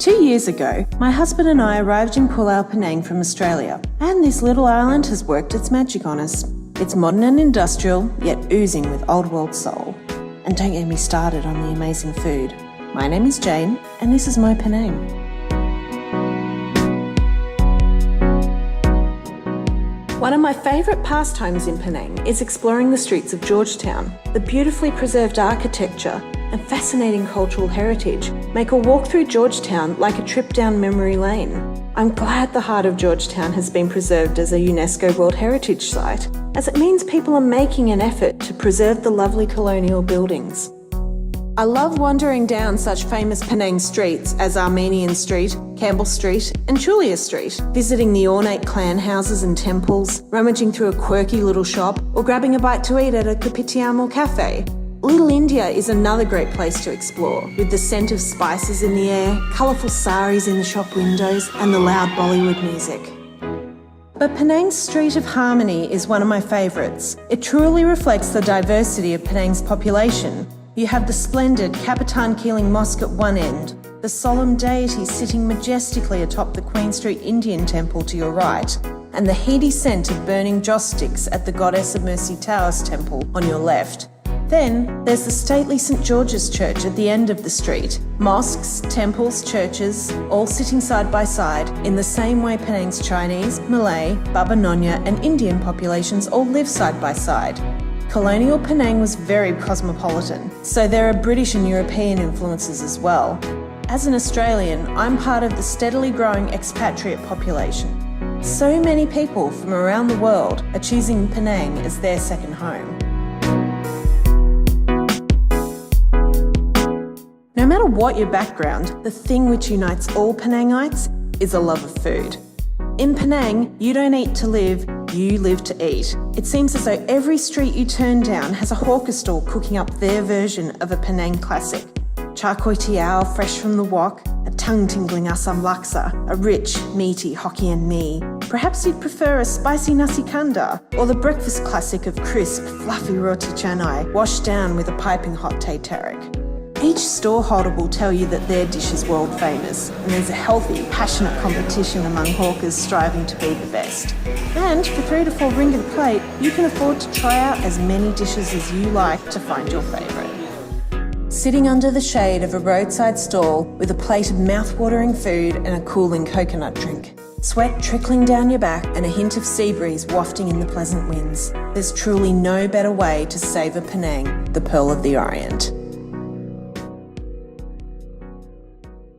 2 years ago, my husband and I arrived in Pulau Penang from Australia, and this little island has worked its magic on us. It's modern and industrial, yet oozing with old world soul. And don't get me started on the amazing food. My name is Jane, and this is my Penang. One of my favourite pastimes in Penang is exploring the streets of Georgetown. The beautifully preserved architecture and fascinating cultural heritage make a walk through Georgetown like a trip down memory lane. I'm glad the heart of Georgetown has been preserved as a UNESCO World Heritage Site, as it means people are making an effort to preserve the lovely colonial buildings. I love wandering down such famous Penang streets as Armenian Street, Campbell Street and Chulia Street, visiting the ornate clan houses and temples, rummaging through a quirky little shop or grabbing a bite to eat at a Kopitiam cafe. Little India is another great place to explore, with the scent of spices in the air, colourful saris in the shop windows and the loud Bollywood music. But Penang's Street of Harmony is one of my favourites. It truly reflects the diversity of Penang's population. You have the splendid Kapitan Kiling Mosque at one end, the solemn deity sitting majestically atop the Queen Street Indian Temple to your right, and the heady scent of burning joss sticks at the Goddess of Mercy Towers Temple on your left. Then there's the stately St George's Church at the end of the street. Mosques, temples, churches, all sitting side by side in the same way Penang's Chinese, Malay, Baba Nonya and Indian populations all live side by side. Colonial Penang was very cosmopolitan, so there are British and European influences as well. As an Australian, I'm part of the steadily growing expatriate population. So many people from around the world are choosing Penang as their second home. No matter what your background, the thing which unites all Penangites is a love of food. In Penang, you don't eat to live, you live to eat. It seems as though every street you turn down has a hawker stall cooking up their version of a Penang classic. Char kway teow fresh from the wok, a tongue-tingling asam laksa, a rich, meaty Hokkien mee. Perhaps you'd prefer a spicy nasi kandar, or the breakfast classic of crisp, fluffy roti canai washed down with a piping hot teh tarik. Each storeholder will tell you that their dish is world famous, and there's a healthy, passionate competition among hawkers striving to be the best. And for 3 to 4 ringgit a plate, you can afford to try out as many dishes as you like to find your favourite. Sitting under the shade of a roadside stall with a plate of mouth-watering food and a cooling coconut drink. Sweat trickling down your back and a hint of sea breeze wafting in the pleasant winds. There's truly no better way to savour Penang, the Pearl of the Orient.